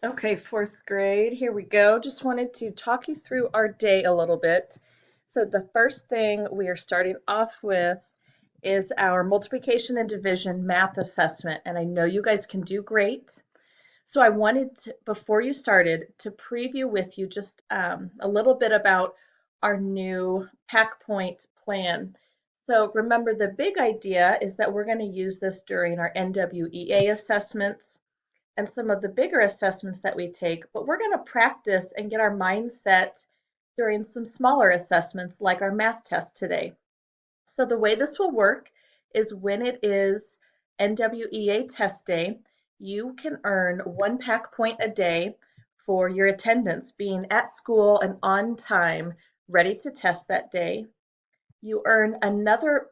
Okay, fourth grade, here we go. Just wanted to talk you through our day a little bit. So the first thing we are starting off with is our multiplication and division math assessment, and I know you guys can do great. So I wanted to, before you started, to preview with you just a little bit about our new pack point plan. So remember, the big idea is that we're going to use this during our NWEA assessments and some of the bigger assessments that we take, but we're going to practice and get our mindset during some smaller assessments like our math test today. So the way this will work is when it is NWEA test day, you can earn 1 pack point a day for your attendance being at school and on time, ready to test that day. You earn another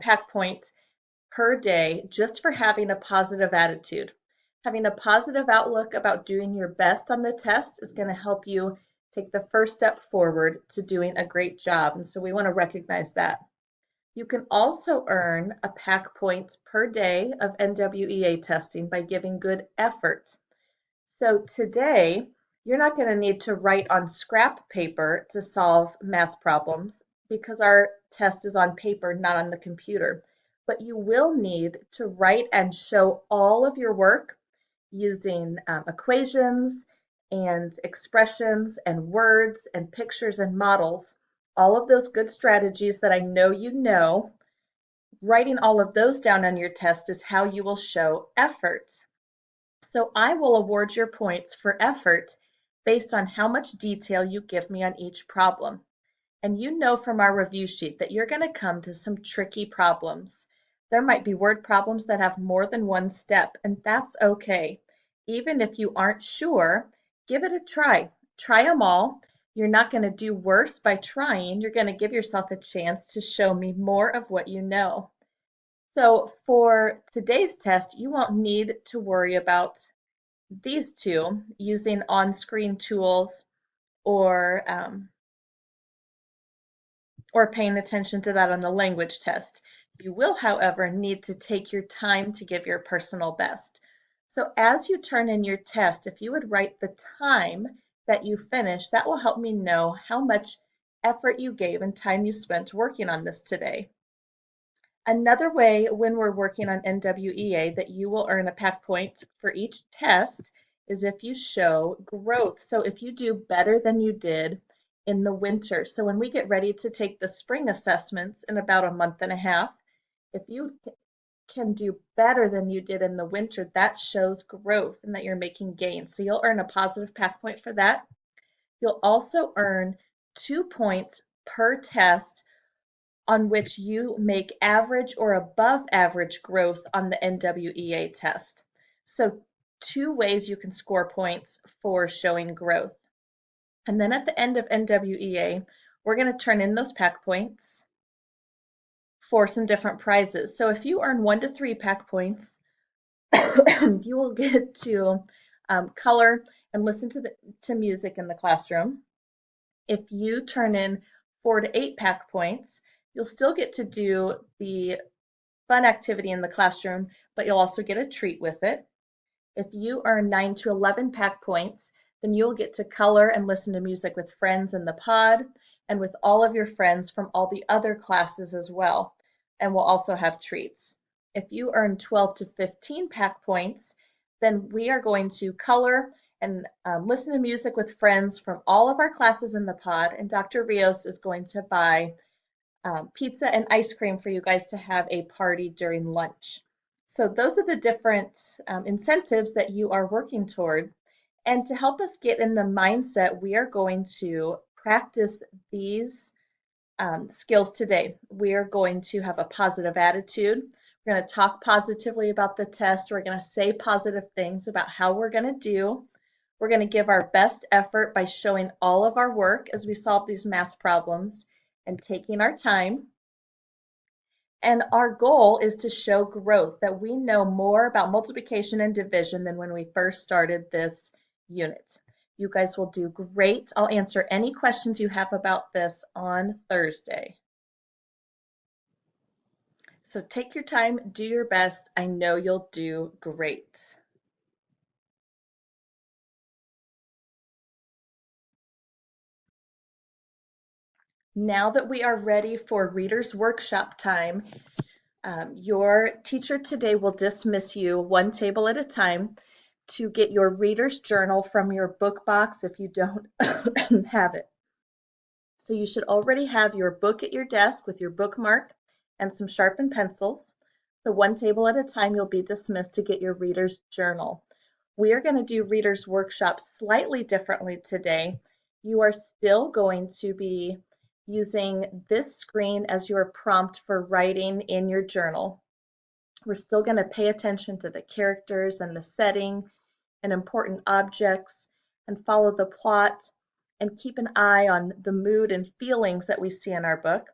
pack point per day just for having a positive attitude. Having a positive outlook about doing your best on the test is going to help you take the first step forward to doing a great job. And so we want to recognize that. You can also earn a pack point per day of NWEA testing by giving good effort. So today, you're not going to need to write on scrap paper to solve math problems because our test is on paper, not on the computer. But you will need to write and show all of your work using equations and expressions and words and pictures and models. All of those good strategies that I know you know, writing all of those down on your test is how you will show effort. So I will award your points for effort based on how much detail you give me on each problem. And you know from our review sheet that you're going to come to some tricky problems. There might be word problems that have more than one step, and that's okay. Even if you aren't sure, give it a try. Try them all. You're not going to do worse by trying. You're going to give yourself a chance to show me more of what you know. So for today's test, you won't need to worry about these two using on-screen tools or or paying attention to that on the language test. You will, however, need to take your time to give your personal best. So as you turn in your test, if you would write the time that you finished, that will help me know how much effort you gave and time you spent working on this today. Another way when we're working on NWEA that you will earn a pack point for each test is if you show growth. So if you do better than you did in the winter. So when we get ready to take the spring assessments in about a month and a half, if you can do better than you did in the winter, that shows growth and that you're making gains. So you'll earn a positive pack point for that. You'll also earn 2 points per test on which you make average or above average growth on the NWEA test. So, two ways you can score points for showing growth. And then at the end of NWEA, we're going to turn in those pack points for some different prizes. So, if you earn 1 to 3 pack points, you will get to color and listen to music in the classroom. If you turn in 4 to 8 pack points, you'll still get to do the fun activity in the classroom, but you'll also get a treat with it. If you earn 9 to 11 pack points, then you'll get to color and listen to music with friends in the pod and with all of your friends from all the other classes as well. And we'll also have treats. If you earn 12 to 15 pack points, then we are going to color and listen to music with friends from all of our classes in the pod, and Dr. Rios is going to buy pizza and ice cream for you guys to have a party during lunch. So those are the different incentives that you are working toward. And to help us get in the mindset, we are going to practice these skills today. We are going to have a positive attitude. We're going to talk positively about the test. We're going to say positive things about how we're going to do. We're going to give our best effort by showing all of our work as we solve these math problems and taking our time. And our goal is to show growth, that we know more about multiplication and division than when we first started this unit. You guys will do great. I'll answer any questions you have about this on Thursday. So take your time, do your best. I know you'll do great. Now that we are ready for Reader's Workshop time, your teacher today will dismiss you one table at a time to get your reader's journal from your book box if you don't have it. So you should already have your book at your desk with your bookmark and some sharpened pencils. So one table at a time, you'll be dismissed to get your reader's journal. We are going to do Reader's Workshop slightly differently today. You are still going to be using this screen as your prompt for writing in your journal. We're still going to pay attention to the characters and the setting and important objects and follow the plot and keep an eye on the mood and feelings that we see in our book.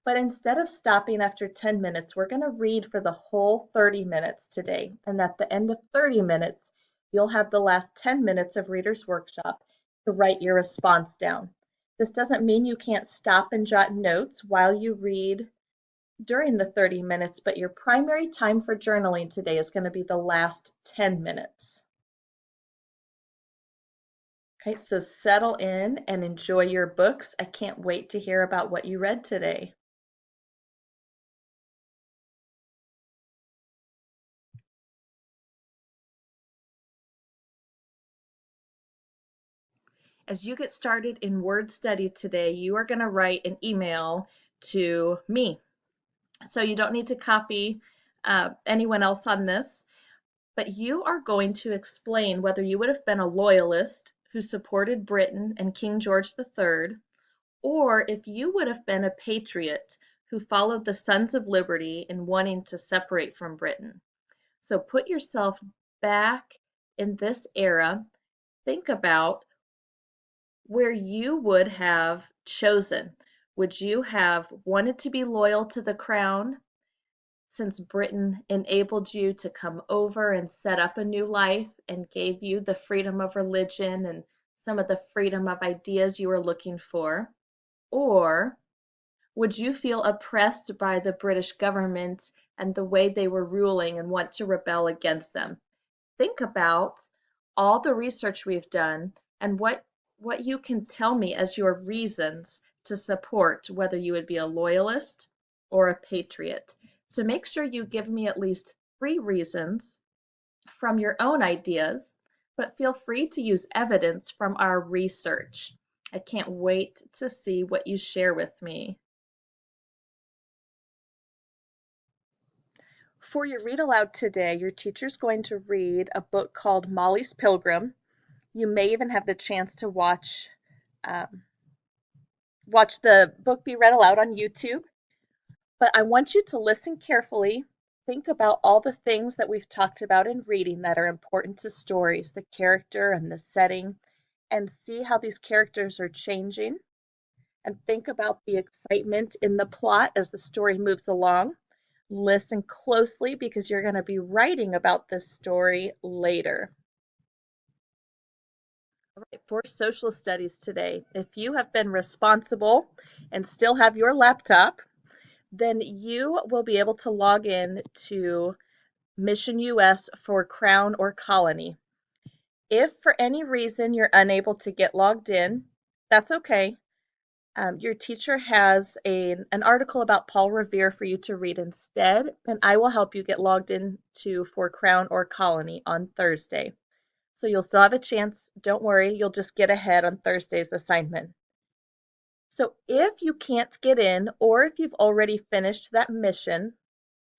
But instead of stopping after 10 minutes, we're going to read for the whole 30 minutes today. And at the end of 30 minutes, you'll have the last 10 minutes of Reader's Workshop to write your response down. This doesn't mean you can't stop and jot notes while you read during the 30 minutes, but your primary time for journaling today is going to be the last 10 minutes. Okay, so settle in and enjoy your books. I can't wait to hear about what you read today. As you get started in word study today, you are going to write an email to me. So you don't need to copy anyone else on this, but you are going to explain whether you would have been a loyalist who supported Britain and King George III, or if you would have been a patriot who followed the Sons of Liberty in wanting to separate from Britain. So put yourself back in this era. Think about where you would have chosen. Would you have wanted to be loyal to the crown since Britain enabled you to come over and set up a new life and gave you the freedom of religion and some of the freedom of ideas you were looking for? Or would you feel oppressed by the British government and the way they were ruling and want to rebel against them? Think about all the research we've done and what you can tell me as your reasons to support whether you would be a loyalist or a patriot. So make sure you give me at least 3 reasons from your own ideas, but feel free to use evidence from our research. I can't wait to see what you share with me. For your read aloud today, your teacher's going to read a book called Molly's Pilgrim. You may even have the chance to um, watch the book be read aloud on YouTube. But I want you to listen carefully. Think about all the things that we've talked about in reading that are important to stories, the character and the setting, and see how these characters are changing. And think about the excitement in the plot as the story moves along. Listen closely because you're going to be writing about this story later. All right, for social studies today, if you have been responsible and still have your laptop, then you will be able to log in to Mission US for Crown or Colony. If for any reason you're unable to get logged in, that's okay. Your teacher has an article about Paul Revere for you to read instead, and I will help you get logged in to For Crown or Colony on Thursday. So you'll still have a chance. Don't worry, you'll just get ahead on Thursday's assignment. So if you can't get in, or if you've already finished that mission,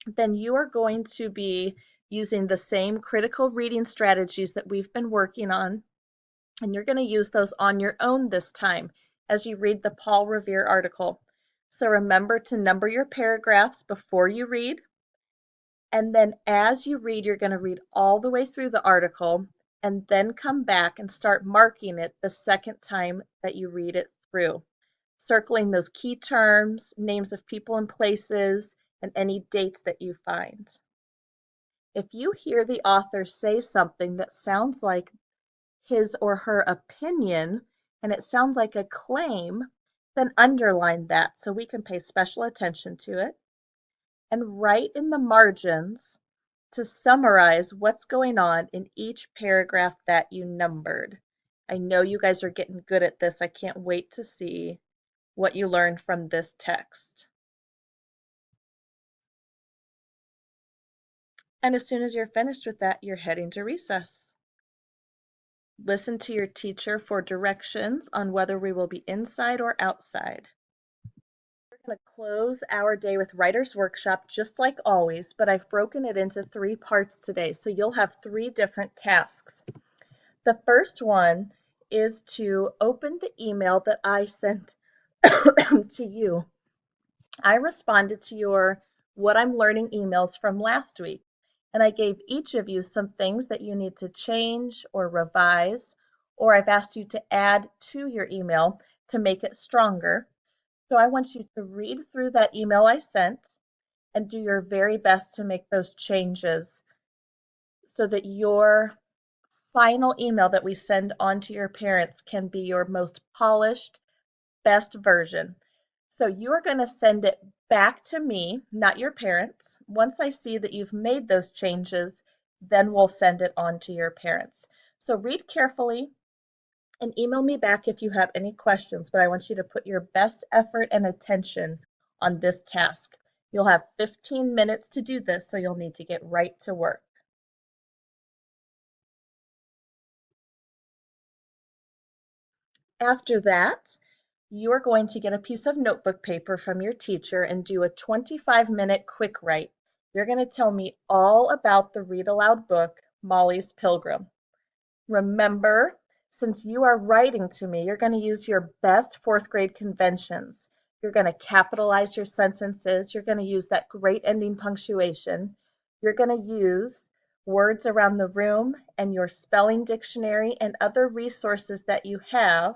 then you are going to be using the same critical reading strategies that we've been working on, and you're going to use those on your own this time as you read the Paul Revere article. So remember to number your paragraphs before you read, and then as you read, you're going to read all the way through the article and then come back and start marking it the second time that you read it through, circling those key terms, names of people and places, and any dates that you find. If you hear the author say something that sounds like his or her opinion and it sounds like a claim, then underline that so we can pay special attention to it. And write in the margins to summarize what's going on in each paragraph that you numbered. I know you guys are getting good at this. I can't wait to see what you learned from this text. And as soon as you're finished with that, you're heading to recess. Listen to your teacher for directions on whether we will be inside or outside. We're going to close our day with Writer's Workshop just like always, but I've broken it into 3 parts today, so you'll have 3 different tasks. The first one is to open the email that I sent to you. I responded to your What I'm Learning emails from last week, and I gave each of you some things that you need to change or revise, or I've asked you to add to your email to make it stronger. So I want you to read through that email I sent and do your very best to make those changes so that your final email that we send on to your parents can be your most polished, best version. So you're going to send it back to me, not your parents. Once I see that you've made those changes, then we'll send it on to your parents. So read carefully and email me back if you have any questions, but I want you to put your best effort and attention on this task. You'll have 15 minutes to do this, so you'll need to get right to work. After that, you are going to get a piece of notebook paper from your teacher and do a 25-minute quick write. You're going to tell me all about the read aloud book, Molly's Pilgrim. Remember, since you are writing to me, you're going to use your best 4th grade conventions. You're going to capitalize your sentences. You're going to use that great ending punctuation. You're going to use words around the room and your spelling dictionary and other resources that you have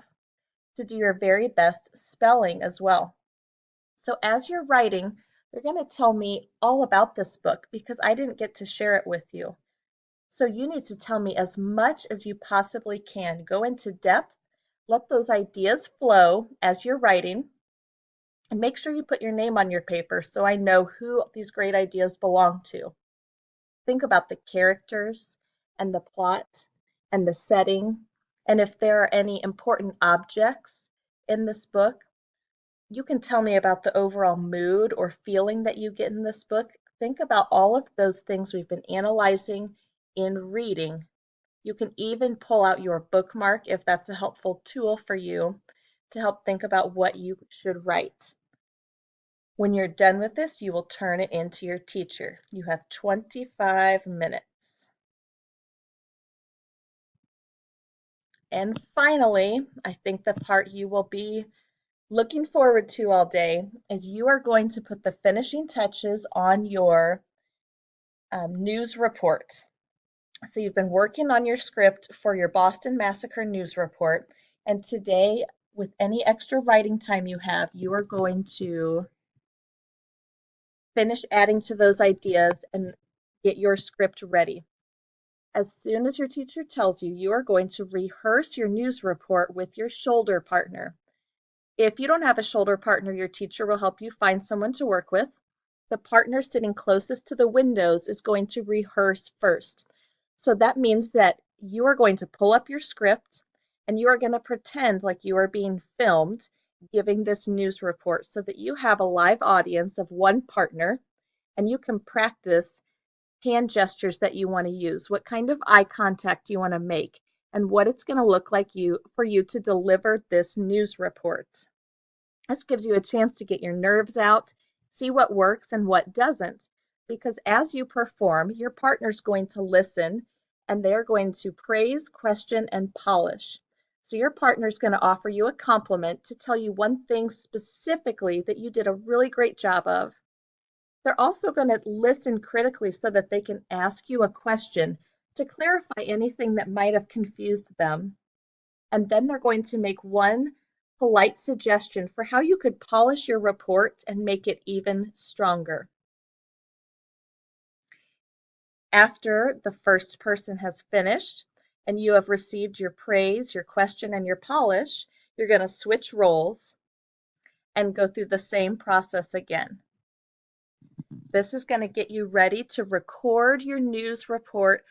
to do your very best spelling as well. So as you're writing, you're going to tell me all about this book because I didn't get to share it with you. So you need to tell me as much as you possibly can. Go into depth, let those ideas flow as you're writing, and make sure you put your name on your paper so I know who these great ideas belong to. Think about the characters and the plot and the setting, and if there are any important objects in this book. You can tell me about the overall mood or feeling that you get in this book. Think about all of those things we've been analyzing in reading. You can even pull out your bookmark if that's a helpful tool for you to help think about what you should write. When you're done with this, you will turn it into your teacher. You have 25 minutes. And finally, I think the part you will be looking forward to all day is you are going to put the finishing touches on your news report. So you've been working on your script for your Boston Massacre news report, and today, with any extra writing time you have, you are going to finish adding to those ideas and get your script ready. As soon as your teacher tells you, you are going to rehearse your news report with your shoulder partner. If you don't have a shoulder partner, your teacher will help you find someone to work with. The partner sitting closest to the windows is going to rehearse first. So that means that you are going to pull up your script and you are going to pretend like you are being filmed giving this news report so that you have a live audience of one partner and you can practice hand gestures that you want to use, what kind of eye contact you want to make, and what it's going to look like for you to deliver this news report. This gives you a chance to get your nerves out, see what works and what doesn't, because as you perform, your partner's going to listen and they're going to praise, question, and polish. So your partner's going to offer you a compliment to tell you one thing specifically that you did a really great job of. They're also going to listen critically so that they can ask you a question to clarify anything that might have confused them. And then they're going to make one polite suggestion for how you could polish your report and make it even stronger. After the first person has finished and you have received your praise, your question, and your polish, you're going to switch roles and go through the same process again. This is going to get you ready to record your news report